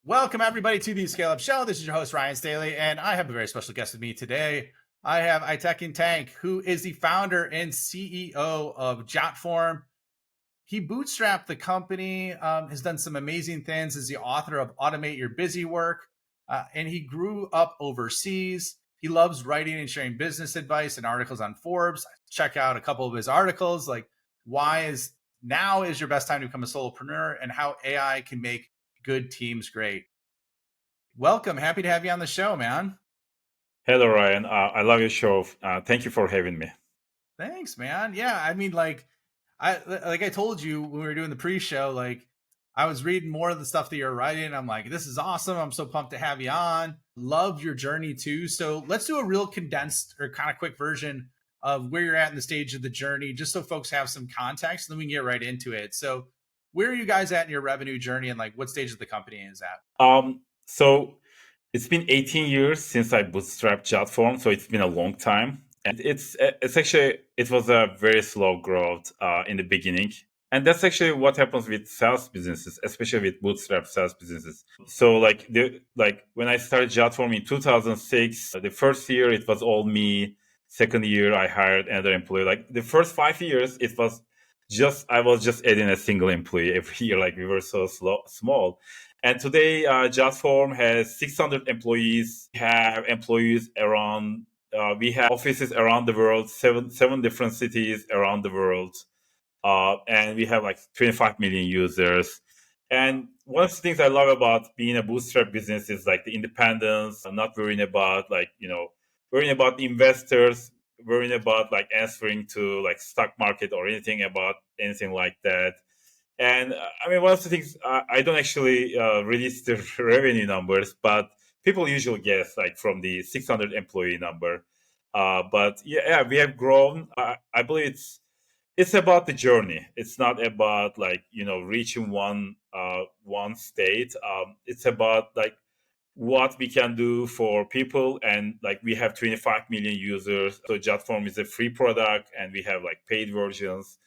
Welcome, everybody, to the Scale Up Show. This is your host, Ryan Staley, and I have a very special guest with me today. I have Aytekin Tank, who is the founder and CEO of Jotform. He bootstrapped the company, has done some amazing things, is the author of Automate Your Busy Work, and he grew up overseas. He loves writing and sharing business advice and articles on Forbes. Check out a couple of his articles, like why is now is your best time to become a solopreneur and how AI can make good teams great. Welcome. Happy to have you on the show, man. Hello, Ryan. I love your show. Thank you for having me. Thanks, man. Yeah, I mean, I told you when we were doing the pre-show, like I was reading more of the stuff that you're writing. I'm like, this is awesome. I'm so pumped to have you on. Love your journey too. So let's do a real condensed or kind of quick version of where you're at in the stage of the journey, just so folks have some context, and then we can get right into it. So where are you guys at in your revenue journey, and like what stage of the company is at? So it's been 18 years since I bootstrapped Jotform, so it's been a long time, and it's actually it was a very slow growth in the beginning, and that's actually what happens with SaaS businesses, especially with bootstrap SaaS businesses. So like when I started Jotform in 2006, the first year it was all me. Second year I hired another employee. Like the first 5 years, it was just I was just adding a single employee every year. Like we were so small. And today, Jotform has 600 employees. We have employees around. We have offices around the world, seven different cities around the world, and we have like 25 million users. And one of the things I love about being a bootstrap business is like the independence. I'm not worrying about worrying about investors, worrying about like answering to like stock market or anything about anything like that. And I mean, one of the things I don't actually release the revenue numbers, but people usually guess like from the 600 employee number. But yeah, we have grown. I believe it's about the journey. It's not about like reaching one state. It's about like what we can do for people, and like we have 25 million users. So Jotform is a free product, and we have like paid versions,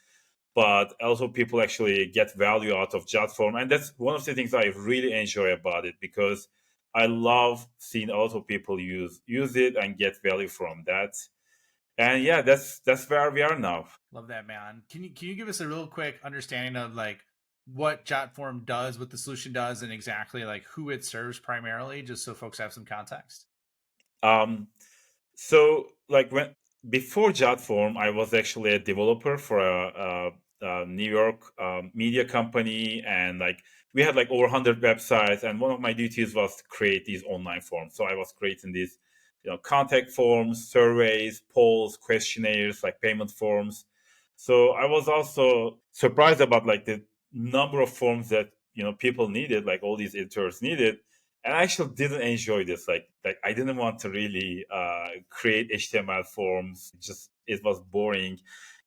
but also people actually get value out of Jotform. And that's one of the things I really enjoy about it, because I love seeing also people use it and get value from that. And yeah, that's where we are now. Love that, man. Can you give us a real quick understanding of like what Jotform does, what the solution does, and exactly like who it serves primarily, just so folks have some context? Um, so like when before Jotform, I was actually a developer for a New York media company, and like we had like over 100 websites, and one of my duties was to create these online forms. So I was creating these, contact forms, surveys, polls, questionnaires, like payment forms. So I was also surprised about like the number of forms that people needed, like all these editors needed. And I actually didn't enjoy this. Like I didn't want to really create HTML forms. It was boring,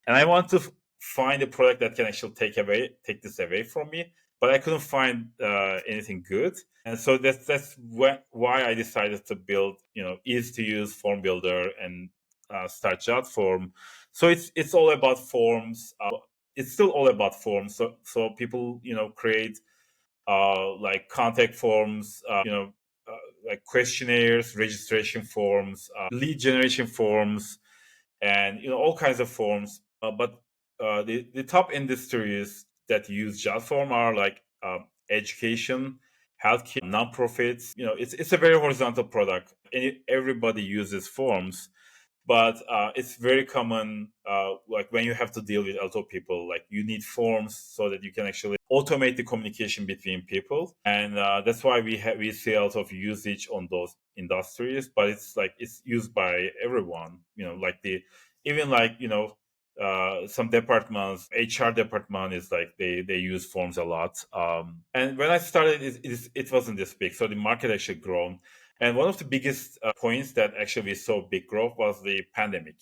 and I want to find a product that can actually take this away from me. But I couldn't find anything good, and so why I decided to build easy to use form builder and start Jotform. So it's all about forms. It's still all about forms. So people create like contact forms, like questionnaires, registration forms, lead generation forms, and all kinds of forms. But the top industries that use Jotform are like education, healthcare, nonprofits. It's a very horizontal product, and everybody uses forms, but it's very common, like when you have to deal with a lot of people, like you need forms so that you can actually automate the communication between people. And that's why we see a lot of usage on those industries, but it's used by everyone, like the even like some departments, HR department is like they use forms a lot. And when I started, it wasn't this big, so the market actually grown. And one of the biggest points that actually we saw big growth was the pandemic.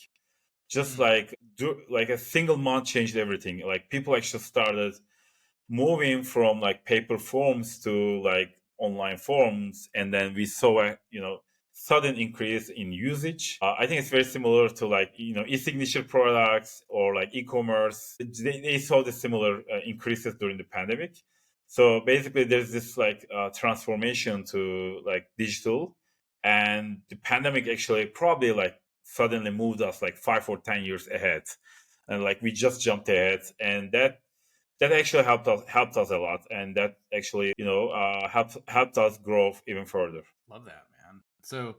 Just Mm. like a single month changed everything. Like people actually started moving from like paper forms to like online forms, and then we saw a sudden increase in usage. I think it's very similar to like e-signature products or like e-commerce. They saw the similar increases during the pandemic. So basically, there's this like transformation to like digital, and the pandemic actually probably like suddenly moved us like 5 or 10 years ahead, and like we just jumped ahead, and that actually helped us a lot, and that actually helped us grow even further. Love that, man. So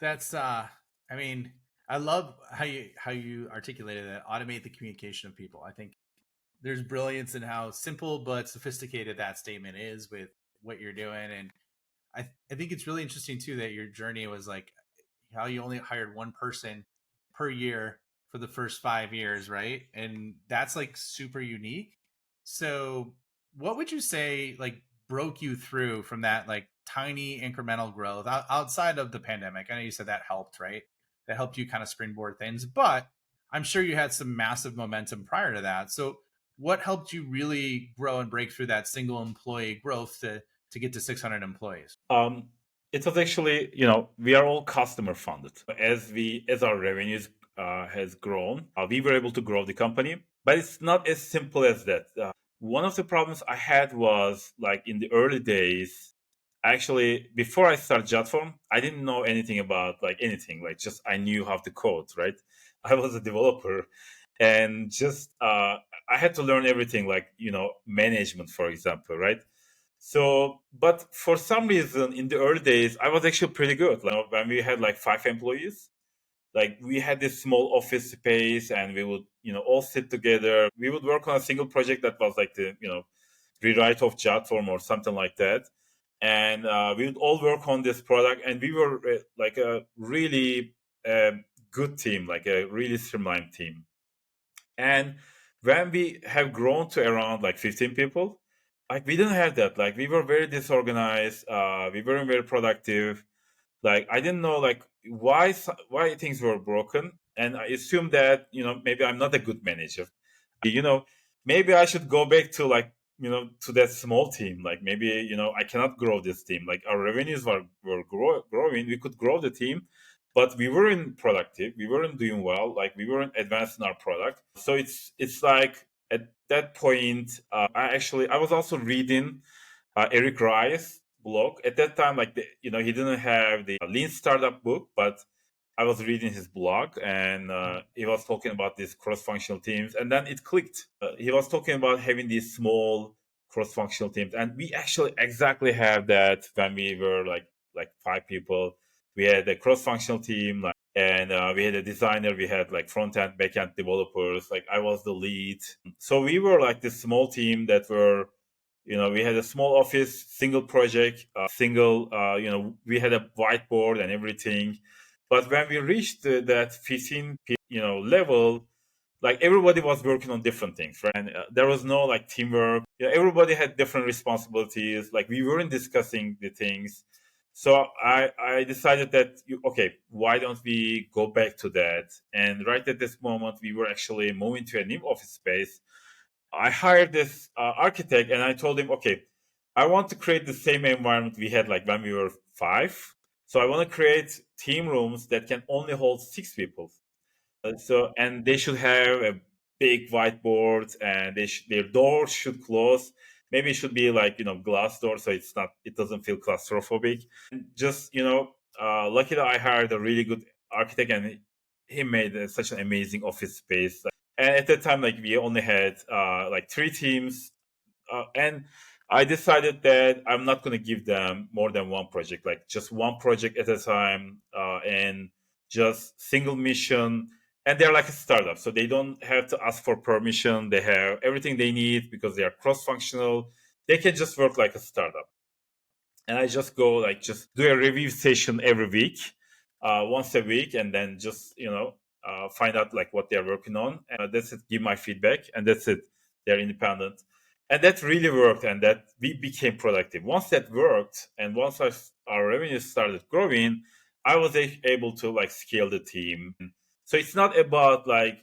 that's I mean, I love how you articulated that, automate the communication of people. I think there's brilliance in how simple but sophisticated that statement is with what you're doing. And I think it's really interesting too that your journey was like how you only hired one person per year for the first 5 years, right? And that's like super unique. So, what would you say like broke you through from that like tiny incremental growth outside of the pandemic? I know you said that helped, right? That helped you kind of springboard things, but I'm sure you had some massive momentum prior to that. So, what helped you really grow and break through that single employee growth to get to 600 employees? Um, it was actually, we are all customer funded. As our revenues has grown, we were able to grow the company, but it's not as simple as that. One of the problems I had was like in the early days. Actually, before I started Jotform, I didn't know anything about like anything. Like just I knew how to code, right? I was a developer, and just I had to learn everything, like management, for example, right? So, but for some reason, in the early days, I was actually pretty good. Like when we had like 5 employees, like we had this small office space, and we would, all sit together. We would work on a single project that was like the, rewrite of Jotform or something like that, and we would all work on this product. And we were like a really good team, like a really streamlined team. And when we have grown to around like 15 people, like we didn't have that. Like we were very disorganized. We weren't very productive. Like I didn't know like why things were broken, and I assumed that maybe I'm not a good manager. You know, maybe I should go back to like to that small team. Like maybe I cannot grow this team. Like our revenues were growing. We could grow the team, but we weren't productive. We weren't doing well. Like we weren't advancing our product. So it's like at that point, I was also reading Eric Rice blog at that time. Like he didn't have the Lean Startup book, but I was reading his blog, and he was talking about these cross-functional teams, and then it clicked. He was talking about having these small cross-functional teams, and we actually exactly have that when we were like 5 people. We had a cross-functional team, like, and we had a designer. We had like front-end, back-end developers. Like I was the lead, so we were like this small team that were we had a small office, single project, single, we had a whiteboard and everything. But when we reached that 15, level, like everybody was working on different things, right? And there was no like teamwork. Everybody had different responsibilities. Like we weren't discussing the things. So I decided that, okay, why don't we go back to that? And right at this moment, we were actually moving to a new office space. I hired this architect, and I told him, okay, I want to create the same environment we had like when we were five. So I want to create team rooms that can only hold 6 people. And they should have a big whiteboard, and their doors should close. Maybe it should be like glass door, so it doesn't feel claustrophobic. And just lucky that I hired a really good architect, and he made such an amazing office space. And at that time, like we only had like 3 teams, and I decided that I'm not going to give them more than one project, like just one project at a time, and just single mission. And they're like a startup, so they don't have to ask for permission. They have everything they need because they are cross functional. They can just work like a startup. And I just go like just do a review session every week, once a week, and then just find out like what they're working on. And that's it. Give my feedback, and that's it. They're independent, and that really worked, and that we became productive. Once that worked, and once our revenue started growing, I was able to like scale the team. So it's not about like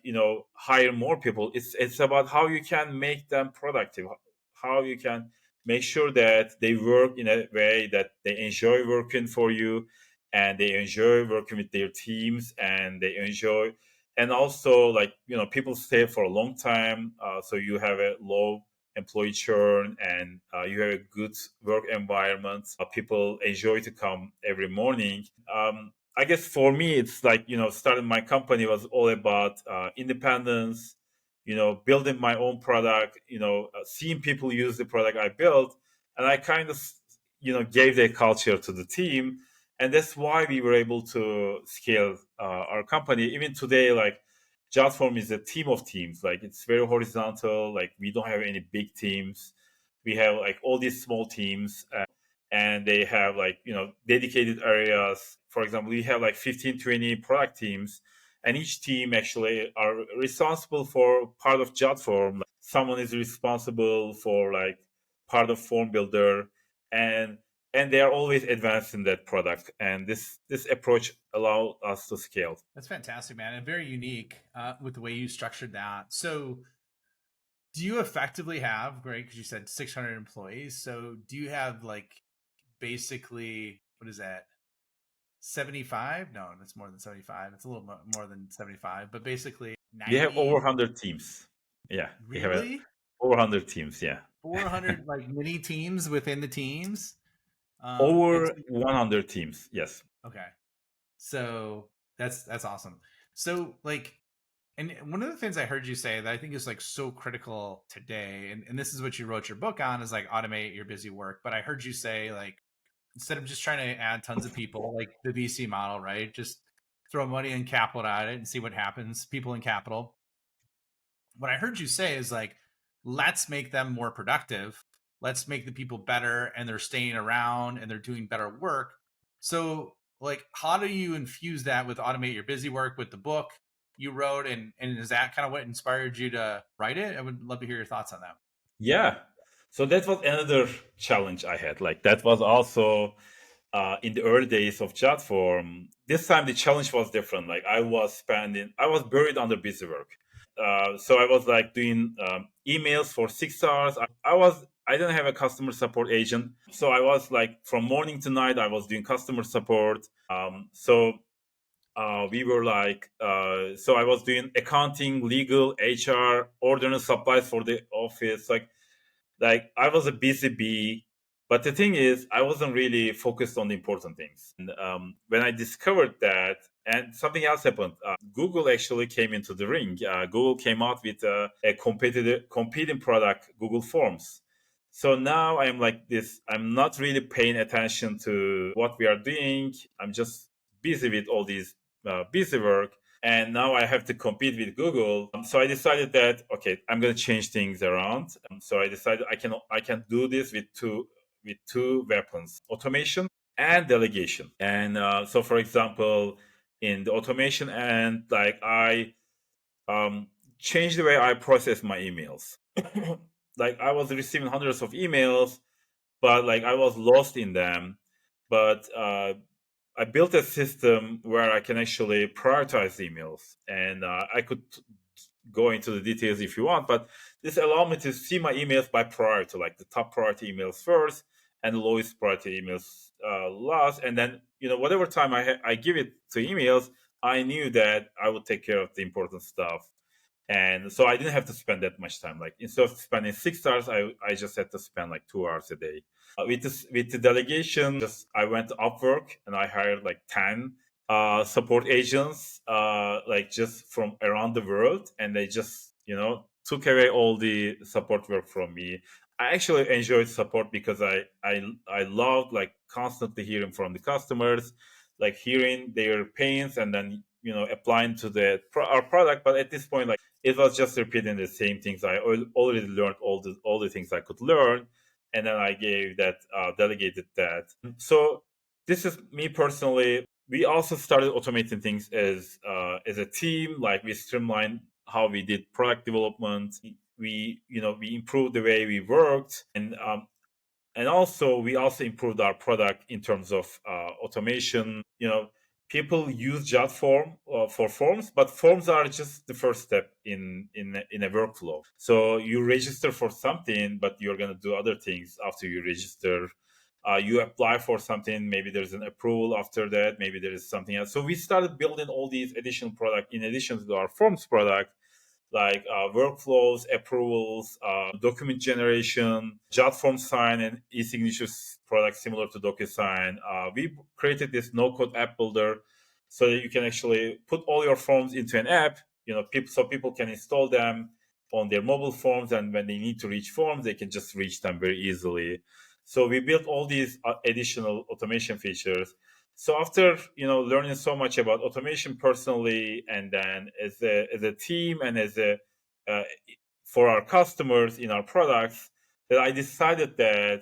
hire more people. It's about how you can make them productive, how you can make sure that they work in a way that they enjoy working for you, and they enjoy working with their teams, and they enjoy, and also like people stay for a long time, so you have a low employee churn, and you have a good work environment. People enjoy to come every morning. I guess for me, it's like, starting my company was all about independence, building my own product, seeing people use the product I built. And I kind of, gave that culture to the team. And that's why we were able to scale our company. Even today, like, Jotform is a team of teams. Like, it's very horizontal. Like, we don't have any big teams. We have like all these small teams, and they have like, dedicated areas. For example, we have like 15, 20 product teams, and each team actually are responsible for part of Jotform. Like, someone is responsible for like part of Form Builder, and they are always advanced in that product. And this approach allow us to scale. That's fantastic, man, and very unique with the way you structured that. So, do you effectively have, great, because you said 600 employees. So, do you have like basically, what is that? 75? No, that's more than 75. It's a little more than 75, but basically We have over 90. 100 teams. Yeah, we have Really? over 100 teams. Yeah, 400 like mini teams within the teams. It's over 100 teams. Yes. okay. So that's awesome. So like, and one of the things I heard you say that I think is like so critical today, and this is what you wrote your book on, is like automate your busy work. But I heard you say like, instead of just trying to add tons of people, like the VC model, right? Just throw money and capital at it and see what happens. People and capital. What I heard you say is like, let's make them more productive. Let's make the people better, and they're staying around and they're doing better work. So, like, how do you infuse that with automate your busy work with the book you wrote? And is that kind of what inspired you to write it? I would love to hear your thoughts on that. Yeah. So that was another challenge I had. Like, that was also in the early days of Jotform. This time the challenge was different. Like, I was buried under busy work. So I was like doing emails for 6 hours. I didn't have a customer support agent. So I was like, from morning to night, I was doing customer support. So we were like, so I was doing accounting, legal, HR, ordering supplies for the office. Like, I was a busy bee, but the thing is, I wasn't really focused on the important things. And when I discovered that, and something else happened, Google actually came into the ring. Google came out with a competing product, Google Forms. So now I'm like this. I'm not really paying attention to what we are doing. I'm just busy with all these busy work, and now I have to compete with Google. So I decided that, okay, I'm going to change things around. So I decided I can do this with two weapons: automation and delegation. And so, for example, in the automation end, like, I changed the way I process my emails. Like, I was receiving hundreds of emails, but like, I was lost in them. But I built a system where I can actually prioritize emails, and I could go into the details if you want, but this allowed me to see my emails by priority, like the top priority emails first and the lowest priority emails last. And then, whatever time I give it to emails, I knew that I would take care of the important stuff. And so I didn't have to spend that much time. Like, instead of spending 6 hours, I just had to spend like 2 hours a day. With the delegation, just I went to Upwork and I hired like 10 support agents, like, just from around the world, and they just, took away all the support work from me. I actually enjoyed support because I loved like constantly hearing from the customers, like hearing their pains, and then, applying to our product. But at this point, like, it was just repeating the same things. I already learned all the things I could learn, and then I gave that delegated that. So this is me personally. We also started automating things as a team. Like, we streamlined how we did product development. We improved the way we worked, and also we also improved our product in terms of automation. People use Jotform for forms, but forms are just the first step in a workflow. So you register for something, but you're going to do other things after you register. You apply for something, maybe there's an approval after that, maybe there is something else. So we started building all these additional product in addition to our forms product. like workflows, approvals, document generation, Jotform sign, and e-signature product similar to DocuSign. We created this no-code app builder so that you can actually put all your forms into an app. So people can install them on their mobile phones, and when they need to reach forms, they can just reach them very easily. So we built all these additional automation features. So after learning so much about automation personally, and then as a team, and as a uh, for our customers in our products, that I decided that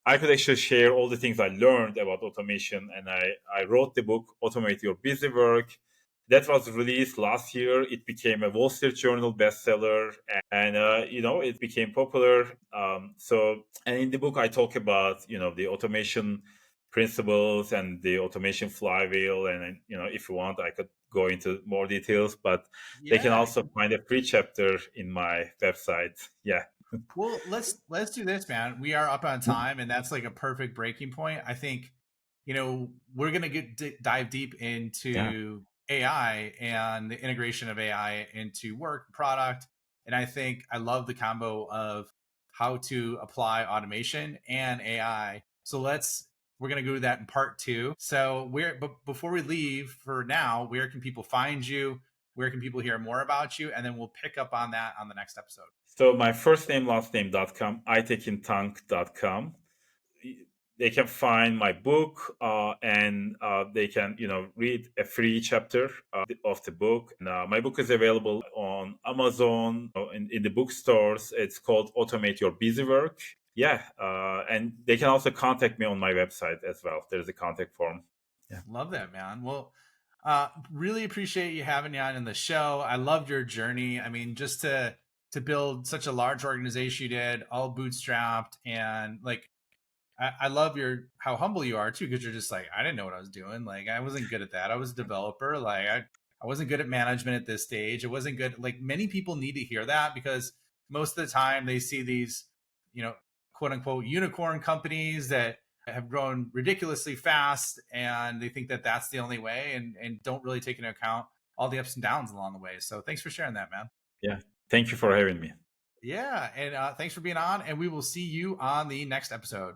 I could actually share all the things I learned about automation, and I wrote the book Automate Your Busy Work. That was released last year. It became a Wall Street Journal bestseller, and it became popular. And in the book, I talk about the automation principles and the automation flywheel. And if you want, I could go into more details, but they can Yeah. also find a free chapter in my website. Yeah. Well, let's do this, man. We are up on time, and that's like a perfect breaking point. I think, we're gonna dive deep Yeah. into AI and the integration of AI into work product, and I think I love the combo of how to apply automation and AI. So we're gonna go to that in part two. So but before we leave for now, where can people find you? Where can people hear more about you? And then we'll pick up on that on the next episode. So my first name, last name.com, aytekintank.com. They can find my book, and they can read a free chapter of the book. And my book is available on Amazon, in the bookstores. It's called Automate Your Busy Work. Yeah, and they can also contact me on my website as well. There's a contact form. Yeah. Love that, man. Well, really appreciate you having me on in the show. I loved your journey. I mean, just to build such a large organization you did, all bootstrapped, and like I love how humble you are too, because you're just like, I didn't know what I was doing. Like I wasn't good at that. I was a developer. Like I wasn't good at management at this stage. It wasn't good. Like many people need to hear that, because most of the time they see these, quote unquote unicorn companies that have grown ridiculously fast, and they think that that's the only way, and don't really take into account all the ups and downs along the way. So thanks for sharing that, man. Yeah. Thank you for having me. Yeah. And thanks for being on, and we will see you on the next episode.